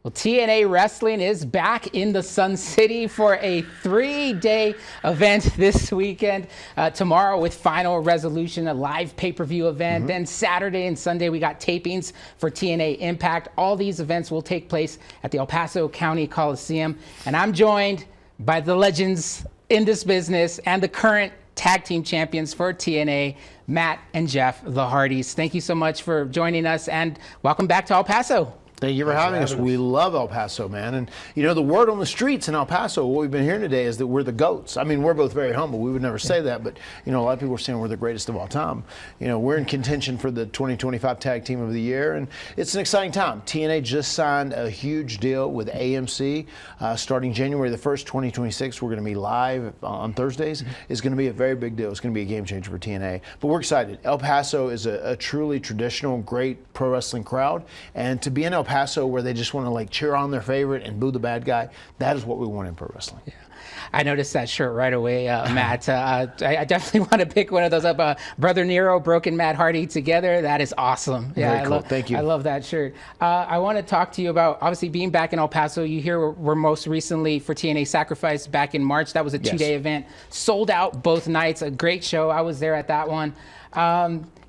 Well, TNA Wrestling is back in the Sun City for a 3-day event this weekend. Tomorrow with Final Resolution, a live pay-per-view event. Then Saturday and Sunday, we got tapings for TNA Impact. All these events will take place at the El Paso County Coliseum. And I'm joined by the legends in this business and the current tag team champions for TNA, Matt and Jeff, the Hardys. Thank you so much for joining us, and welcome back to El Paso. Thank you for having us. We love El Paso, man. And, you know, the word on the streets in El Paso, what we've been hearing today is that we're the GOATs. I mean, we're both very humble. We would never say that, but, you know, a lot of people are saying we're the greatest of all time. You know, we're in contention for the 2025 Tag Team of the Year, and it's an exciting time. TNA just signed a huge deal with AMC. Starting January the 1st, 2026, we're going to be live on Thursdays. It's going to be a very big deal. It's going to be a game changer for TNA. But we're excited. El Paso is a truly traditional, great pro wrestling crowd, and to be in El Paso where they just want to like cheer on their favorite and boo the bad guy, that is what we want in pro wrestling. Yeah. I noticed that shirt right away, Matt. I definitely want to pick one of those up. Brother Nero, Broken Matt Hardy together. That is awesome. Yeah, very cool. Thank you. I love that shirt. I want to talk to you about, obviously, being back in El Paso. You here were most recently for TNA Sacrifice back in March. That was a two-day event. Sold out both nights. A great show. I was there at that one.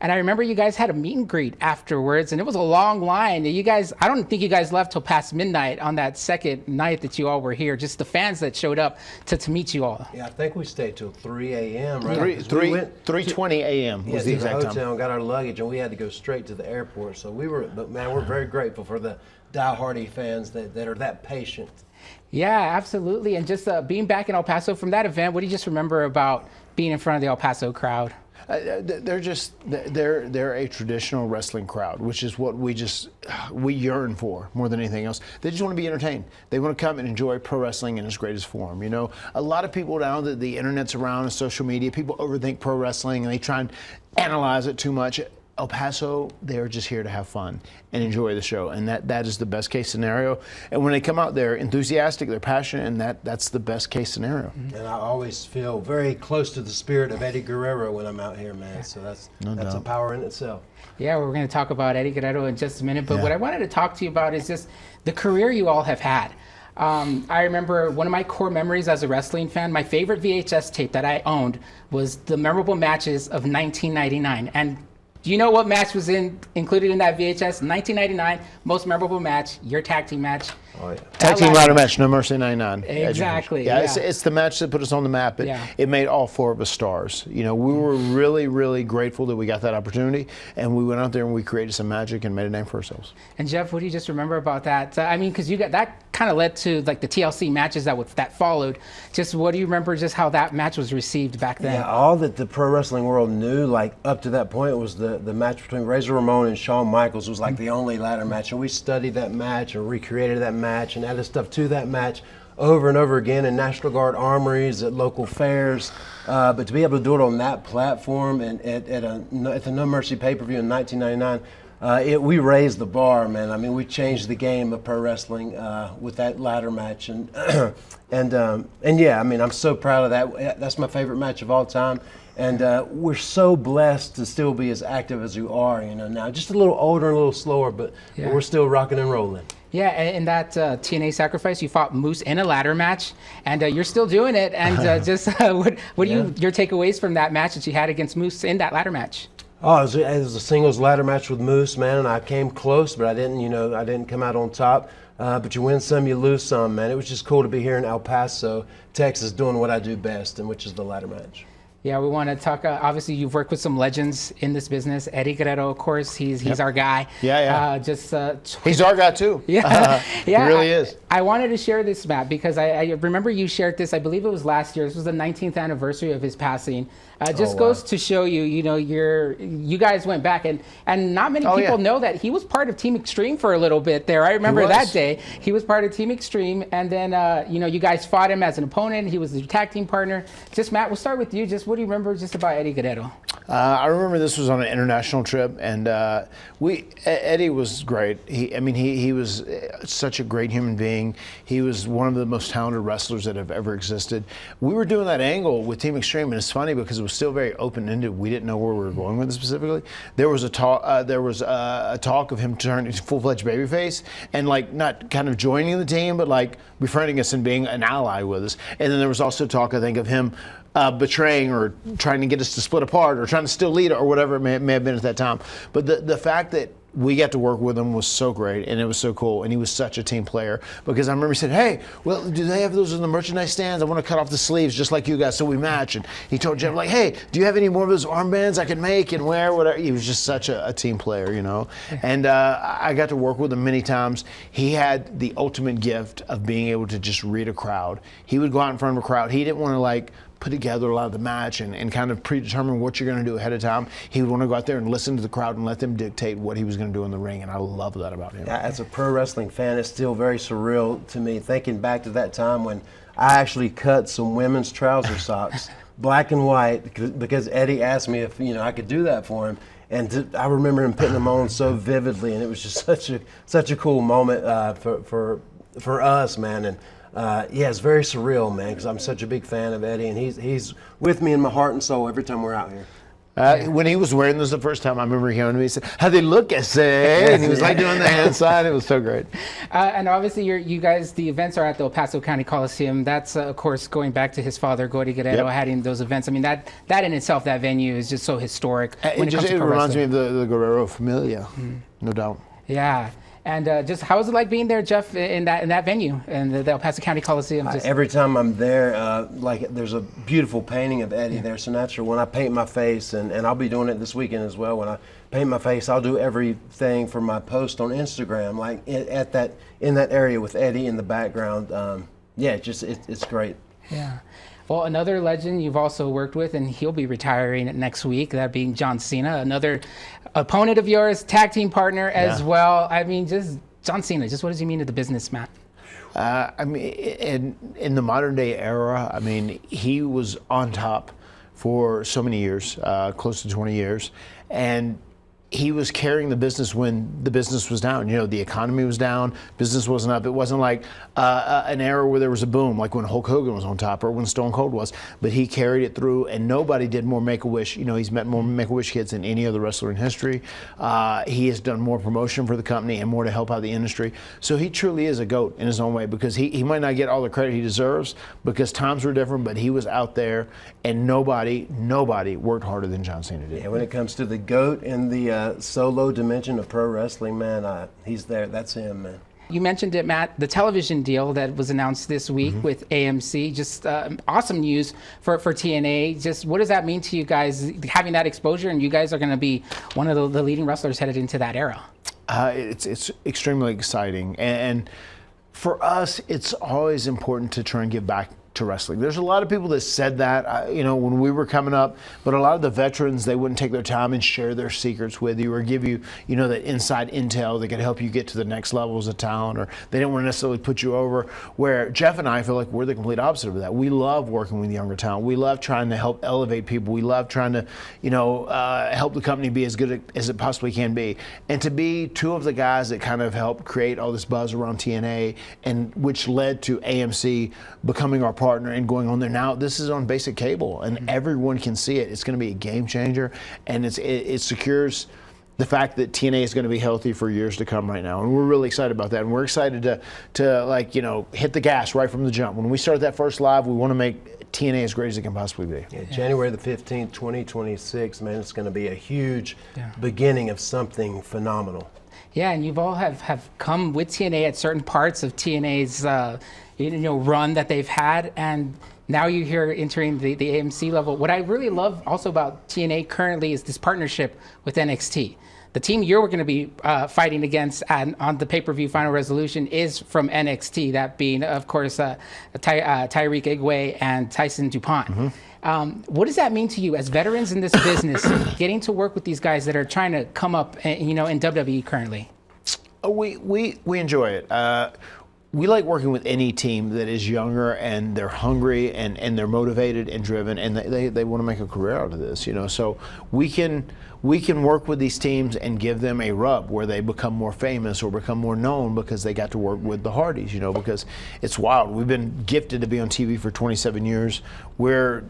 And I remember you guys had a meet and greet afterwards, and it was a long line. You guys, I don't think you guys left till past midnight on that second night that you all were here. Just the fans that showed up to meet you all. Yeah, I think we stayed till 3 a.m. right? 3:20 a.m. was the exact time. Hotel and got our luggage, and we had to go straight to the airport. So we were, but man, we're very grateful for the die-hardy fans that are that patient. Yeah, absolutely. And just being back in El Paso from that event, what do you just remember about being in front of the El Paso crowd? They're a traditional wrestling crowd, which is what we yearn for more than anything else. They just want to be entertained. They want to come and enjoy pro wrestling in its greatest form. You know, a lot of people now that the internet's around and social media, people overthink pro wrestling and they try and analyze it too much. El Paso, they're just here to have fun and enjoy the show, and that is the best case scenario. And when they come out, they're enthusiastic, they're passionate, and that's the best case scenario. And I always feel very close to the spirit of Eddie Guerrero when I'm out here, man. So that's a power in itself. Yeah, we're going to talk about Eddie Guerrero in just a minute, but what I wanted to talk to you about is just the career you all have had. I remember one of my core memories as a wrestling fan, my favorite VHS tape that I owned was the memorable matches of 1999. And do you know what match was included in that VHS? 1999, most memorable match, your tag team match. Oh, yeah. Tag team ladder match, No Mercy 99. Exactly. Yeah, it's the match that put us on the map. It made all four of us stars. You know, we were really, really grateful that we got that opportunity, and we went out there and we created some magic and made a name for ourselves. And Jeff, what do you just remember about that? I mean, because you got that kind of led to like the TLC matches that followed. Just what do you remember? Just how that match was received back then? Yeah, all that the pro wrestling world knew, like up to that point, was the match between Razor Ramon and Shawn Michaels was like the only ladder match, and we studied that match and recreated that match and added stuff to that match over and over again in National Guard armories, at local fairs. But to be able to do it on that platform and at the No Mercy pay-per-view in 1999, we raised the bar, man. I mean, we changed the game of pro wrestling with that ladder match, and yeah, I mean, I'm so proud of that. That's my favorite match of all time. And we're so blessed to still be as active as we are, you know, now. Just a little older and a little slower, but we're still rocking and rolling. Yeah, in that TNA Sacrifice, you fought Moose in a ladder match, and you're still doing it. And what are your takeaways from that match that you had against Moose in that ladder match? Oh, it was a singles ladder match with Moose, man, and I came close, but I didn't come out on top. But you win some, you lose some, man. It was just cool to be here in El Paso, Texas, doing what I do best, and which is the ladder match. Yeah, we want to talk. Obviously, you've worked with some legends in this business. Eddie Guerrero, of course, he's our guy. Yeah. He's our guy too. Yeah, he really is. I wanted to share this, Matt, because I remember you shared this. I believe it was last year. This was the 19th anniversary of his passing. Goes to show you, you know, you guys went back, and not many people know that he was part of Team Extreme for a little bit there. I remember that day. He was part of Team Extreme, and then you guys fought him as an opponent. He was the tag team partner. Just Matt, we'll start with you. Just what do you remember just about Eddie Guerrero? I remember this was on an international trip, and Eddie was great. He was such a great human being. He was one of the most talented wrestlers that have ever existed. We were doing that angle with Team Extreme, and it's funny because it was still very open-ended. We didn't know where we were going with it specifically. There was a talk. A talk of him turning full-fledged babyface and like not kind of joining the team, but like befriending us and being an ally with us. And then there was also talk, I think, of him betraying or trying to get us to split apart or trying to still lead or whatever it may have been at that time. But the fact that we got to work with him was so great, and it was so cool, and he was such a team player. Because I remember he said, "Hey, well, do they have those in the merchandise stands? I want to cut off the sleeves just like you guys so we match." And he told Jeff, like, "Hey, do you have any more of those armbands I can make and wear?" Whatever. He was just such a team player, you know. And I got to work with him many times. He had the ultimate gift of being able to just read a crowd. He would go out in front of a crowd. He didn't want to like put together a lot of the match and kind of predetermine what you're going to do ahead of time. He would want to go out there and listen to the crowd and let them dictate what he was going to do in the ring, and I love that about him. As a pro wrestling fan, it's still very surreal to me thinking back to that time when I actually cut some women's trouser socks, black and white, because Eddie asked me if I could do that for him. And I remember him putting them on so vividly, and it was just such a cool moment for us, man. And it's very surreal, man, because I'm such a big fan of Eddie, and he's with me in my heart and soul every time we're out here. When he was wearing this the first time, I remember he came to me and said, "How they look, I say?" And he was like doing the hand sign. It was so great. And obviously, you guys, the events are at the El Paso County Coliseum. That's, of course, going back to his father, Gordy Guerrero, having those events. I mean, that in itself, that venue is just so historic. It reminds me of the Guerrero Familia, no doubt. Yeah. And just how is it like being there, Jeff, in that venue, in the El Paso County Coliseum? Every time I'm there, there's a beautiful painting of Eddie there. So naturally, when I paint my face, and I'll be doing it this weekend as well. When I paint my face, I'll do everything for my post on Instagram, like in that area with Eddie in the background. It's great. Yeah. Well, another legend you've also worked with, and he'll be retiring next week, that being John Cena, another opponent of yours, tag team partner as well. I mean, just John Cena, just what does he mean to the business, Matt? I mean, in the modern day era, I mean, he was on top for so many years, close to 20 years, and he was carrying the business when the business was down. You know, the economy was down, business wasn't up. It wasn't like an era where there was a boom, like when Hulk Hogan was on top or when Stone Cold was. But he carried it through, and nobody did more Make-A-Wish. You know, he's met more Make-A-Wish kids than any other wrestler in history. He has done more promotion for the company and more to help out the industry. So he truly is a GOAT in his own way, because he might not get all the credit he deserves because times were different, but he was out there, and nobody worked harder than John Cena did. Yeah, when it comes to the GOAT and the solo dimension of pro wrestling, man, he's there. That's him, man. You mentioned it, Matt, the television deal that was announced this week with AMC. Just awesome news for TNA. Just what does that mean to you guys, having that exposure, and you guys are going to be one of the leading wrestlers headed into that era? It's extremely exciting, and for us, it's always important to try and give back to wrestling. There's a lot of people that said that, when we were coming up, but a lot of the veterans, they wouldn't take their time and share their secrets with you or give you, that inside intel that could help you get to the next levels of talent, or they didn't want to necessarily put you over. Where Jeff and I feel like we're the complete opposite of that. We love working with younger talent. We love trying to help elevate people. We love trying to, help the company be as good as it possibly can be. And to be two of the guys that kind of helped create all this buzz around TNA, and which led to AMC becoming our partner and going on there. Now this is on basic cable, and everyone can see it. It's going to be a game changer, and it secures the fact that TNA is going to be healthy for years to come right now, and we're really excited about that. And we're excited to hit the gas right from the jump. When we start that first live, we want to make TNA as great as it can possibly be. Yeah, January the 15th, 2026, man, it's going to be a huge beginning of something phenomenal. Yeah, and you've all have come with TNA at certain parts of TNA's run that they've had, and now you're here entering the AMC level. What I really love also about TNA currently is this partnership with NXT. The team you're going to be fighting against on the pay-per-view Final Resolution is from NXT, that being, of course, Tyreek Igwe and Tyson DuPont. What does that mean to you as veterans in this business, getting to work with these guys that are trying to come up, in WWE currently? We enjoy it. we like working with any team that is younger and they're hungry and they're motivated and driven and they want to make a career out of this, so we can work with these teams and give them a rub where they become more famous or become more known because they got to work with the Hardys, because it's wild. We've been gifted to be on TV for 27 years. We're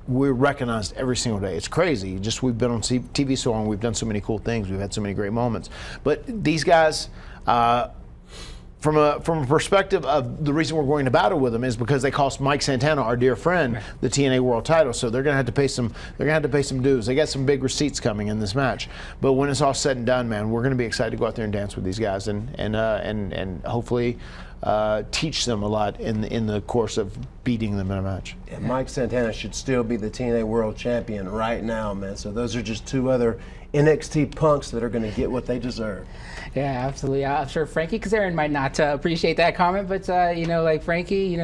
recognized every single day. It's crazy. Just we've been on TV so long. We've done so many cool things. We've had so many great moments. But these guys, from a perspective of the reason we're going to battle with them is because they cost Mike Santana, our dear friend, the TNA World Title. So they're going to have to pay some. They're going to have to pay some dues. They got some big receipts coming in this match. But when it's all said and done, man, we're going to be excited to go out there and dance with these guys and hopefully teach them a lot in the course of beating them in a match. Yeah, Mike Santana should still be the TNA World Champion right now, man. So those are just two other NXT punks that are going to get what they deserve. Yeah, absolutely. I'm sure Frankie Kazarian might not appreciate that comment, but like Frankie,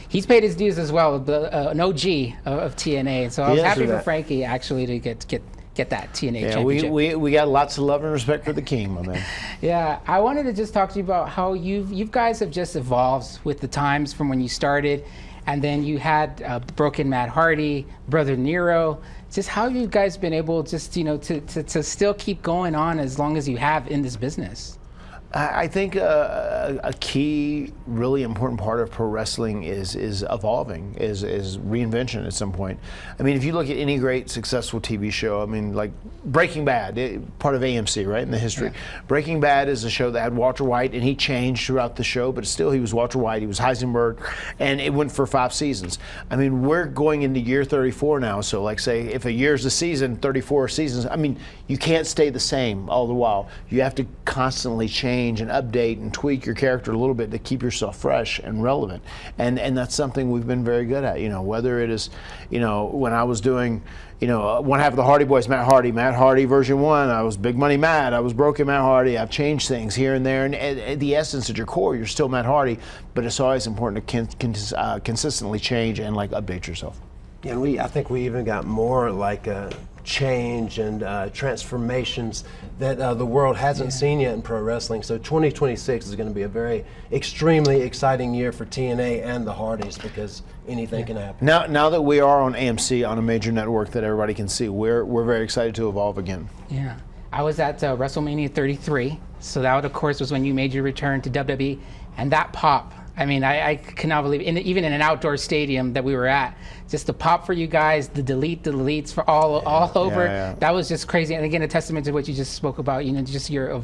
he's paid his dues as well. An OG of TNA, so I was happy for Frankie actually to get that TNA championship. We got lots of love and respect for the king, my man. Yeah, I wanted to just talk to you about how you guys have just evolved with the times from when you started, and then you had Broken Matt Hardy, Brother Nero. Just how you guys been able just to still keep going on as long as you have in this business? I think a key, really important part of pro wrestling is evolving, is reinvention at some point. I mean, if you look at any great successful TV show, I mean, like Breaking Bad, part of AMC, right, in the history. Yeah. Breaking Bad is a show that had Walter White, and he changed throughout the show, but still he was Walter White, he was Heisenberg, and it went for 5 seasons. I mean, we're going into year 34 now, so like say, if a year's a season, 34 seasons, I mean, you can't stay the same all the while. You have to constantly change and update and tweak your character a little bit to keep yourself fresh and relevant, and that's something we've been very good at. Whether it is, when I was doing, one half of the Hardy Boys, Matt Hardy version 1, I was Big Money Matt, I was Broken Matt Hardy. I've changed things here and there, and at the essence at your core, you're still Matt Hardy, but it's always important to consistently change and update yourself. Yeah, and I think we even got more change and transformations that the world hasn't seen yet in pro wrestling. So 2026 is going to be a very extremely exciting year for TNA and the Hardys because anything can happen. Now that we are on AMC, on a major network that everybody can see, we're very excited to evolve again. Yeah. I was at WrestleMania 33, so that of course was when you made your return to WWE, and that pop, I mean, I cannot believe, even in an outdoor stadium that we were at, just the pop for you guys, the deletes for all over. Yeah. That was just crazy. And again, a testament to what you just spoke about, just your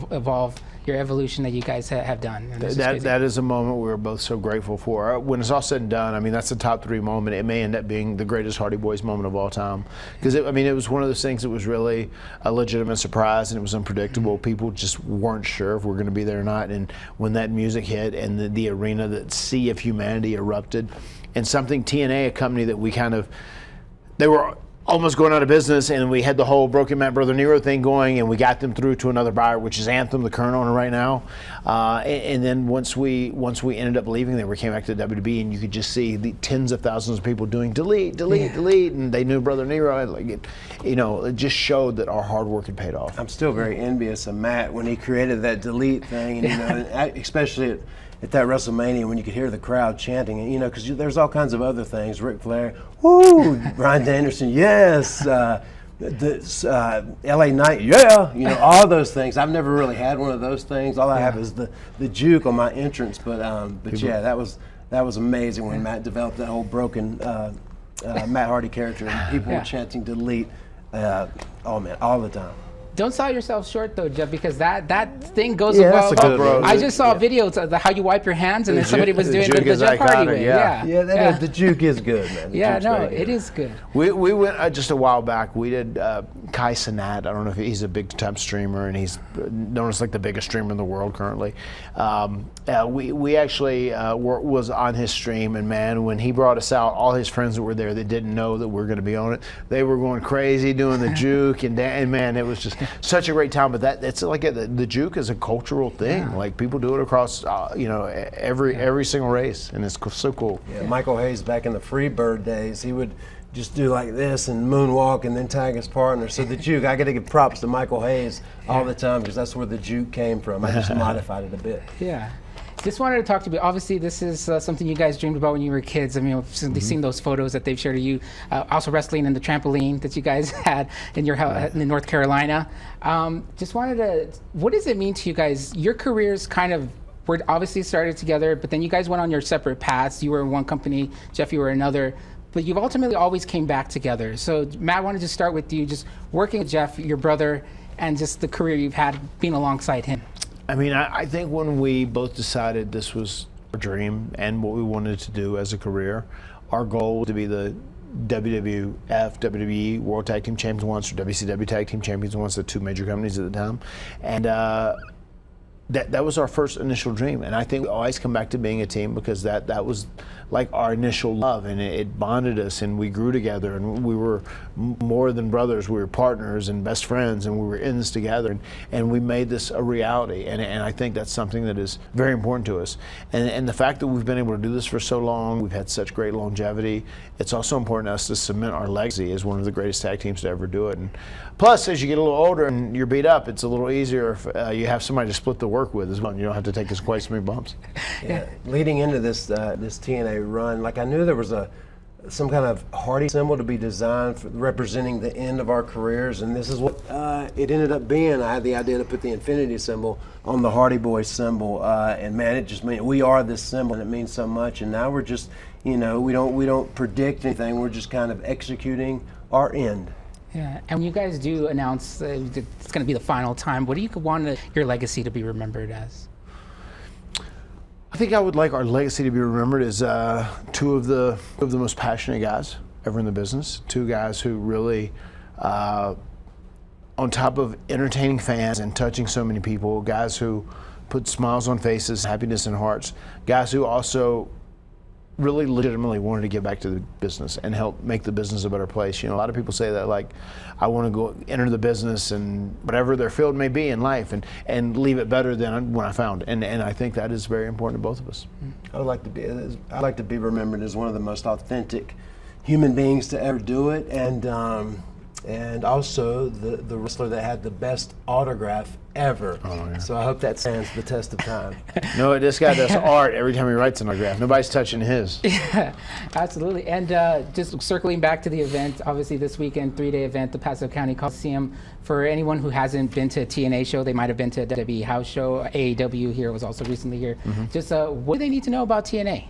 evolution that you guys have done. That is a moment we were both so grateful for. When it's all said and done, I mean, that's the top 3 moment. It may end up being the greatest Hardy Boys moment of all time. Because, it was one of those things that was really a legitimate surprise, and it was unpredictable. Mm-hmm. People just weren't sure if we're going to be there or not. And when that music hit and the arena, that sea of humanity erupted, and something TNA, a company that they were almost going out of business, and we had the whole Broken Matt Brother Nero thing going, and we got them through to another buyer, which is Anthem, the current owner right now. And then once we ended up leaving there, we came back to WWE, and you could just see the tens of thousands of people doing delete, and they knew Brother Nero. It just showed that our hard work had paid off. I'm still very envious of Matt when he created that delete thing, and especially at that WrestleMania when you could hear the crowd chanting, and because there's all kinds of other things. Ric Flair, woo! Bryan Danielson, yes. LA Knight, yeah. All those things. I've never really had one of those things. All I have is the juke on my entrance. But yeah, that was amazing when Matt developed that whole broken Matt Hardy character, and people were chanting delete. Oh man, all the time. Don't sell yourself short though, Jeff, because that thing goes above. That's a good bro. I just saw videos of how you wipe your hands, and then somebody was doing the Jeff Hardy way. The juke is good, man. It is good. We went just a while back. We did Kai Cenat. I don't know if he's a big time streamer, and he's known as the biggest streamer in the world currently. We actually was on his stream, and man, when he brought us out, all his friends that were there that didn't know that we were going to be on it, they were going crazy doing the juke, and man, it was just such a great time. But that's the juke is a cultural thing. Yeah. People do it across every single race, and it's so cool. Yeah, Michael Hayes back in the Freebird days, he would just do like this and moonwalk and then tag his partner. So the juke, I got to give props to Michael Hayes all the time because that's where the juke came from. I just modified it a bit. Yeah. Just wanted to talk to you. Obviously, this is something you guys dreamed about when you were kids. I mean, I've seen those photos that they've shared of you. Also, wrestling in the trampoline that you guys had in your house in North Carolina. Just wanted to. What does it mean to you guys? Your careers kind of were obviously started together, but then you guys went on your separate paths. You were in one company, Jeff, you were another. But you've ultimately always came back together. So, Matt, I wanted to start with you, just working with Jeff, your brother, and just the career you've had being alongside him. I mean, I think when we both decided this was our dream and what we wanted to do as a career, our goal was to be the WWF, WWE World Tag Team Champions once, or WCW Tag Team Champions once, the two major companies at the time. And that was our first initial dream. And I think we always come back to being a team because that was like our initial love, and it bonded us, and we grew together, and we were more than brothers. We were partners and best friends, and we were in this together, and we made this a reality. And I think that's something that is very important to us. And the fact that we've been able to do this for so long, we've had such great longevity. It's also important to us to cement our legacy as one of the greatest tag teams to ever do it. And plus, as you get a little older and you're beat up, it's a little easier if you have somebody to split the work with as well. You don't have to take as quite so many bumps. Yeah. Leading into this TNA run, like I knew there was some kind of Hardy symbol to be designed for representing the end of our careers, and this is what it ended up being. I had the idea to put the infinity symbol on the Hardy Boys symbol, and man, it just means we are this symbol, and it means so much. And now we're just, we don't predict anything. We're just kind of executing our end. Yeah, and when you guys do announce it's going to be the final time, what do you want your legacy to be remembered as? I think I would like our legacy to be remembered as two of the most passionate guys ever in the business. Two guys who really, on top of entertaining fans and touching so many people, guys who put smiles on faces, happiness in hearts, guys who also really legitimately wanted to get back to the business and help make the business a better place. A lot of people say that, like, I want to go enter the business and whatever their field may be in life and leave it better than when I found. And I think that is very important to both of us. I'd like to be remembered as one of the most authentic human beings to ever do it, and also the wrestler that had the best autograph ever. Oh, yeah. So I hope that stands the test of time. No, this guy does art every time he writes an autograph. Nobody's touching his. Yeah, absolutely. And just circling back to the event, obviously this weekend, 3-day event, the Pasco County Coliseum. For anyone who hasn't been to a TNA show, they might have been to a WWE house show. AEW here was also recently here. Just what do they need to know about TNA?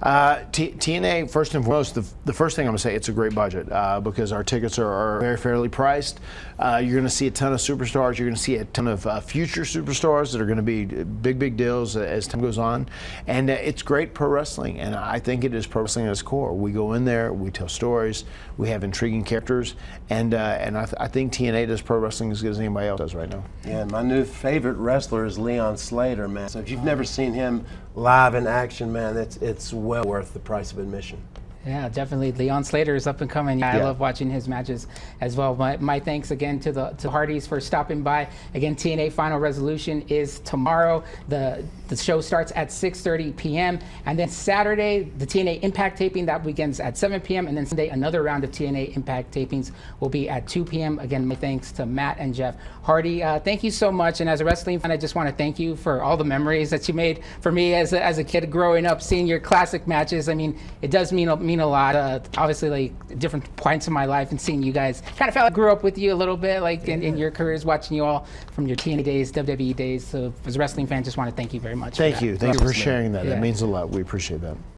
TNA, first and foremost, the first thing I'm going to say, it's a great budget because our tickets are very fairly priced. You're going to see a ton of superstars. You're going to see a ton of future superstars that are going to be big deals as time goes on. And it's great pro wrestling, and I think it is pro wrestling at its core. We go in there, we tell stories, we have intriguing characters, and I think TNA does pro wrestling as good as anybody else does right now. Yeah, my new favorite wrestler is Leon Slater, man. So if you've never seen him live in action, man, it's well worth the price of admission. Yeah, definitely. Leon Slater is up and coming. Yeah. I love watching his matches as well. My thanks again to the Hardys for stopping by. Again, TNA Final Resolution is tomorrow. The show starts at 6:30 p.m. And then Saturday, the TNA Impact taping, that begins at 7 p.m. And then Sunday, another round of TNA Impact tapings will be at 2 p.m. Again, my thanks to Matt and Jeff Hardy. Thank you so much. And as a wrestling fan, I just want to thank you for all the memories that you made for me as a kid growing up, seeing your classic matches. I mean, it does mean a lot. Obviously, like different points in my life, and seeing you guys, kind of felt like I grew up with you a little bit, like in your careers, watching you all from your TNA days, WWE days. So as a wrestling fan, just want to thank you very much. Thank you for sharing that. That means a lot. We appreciate that.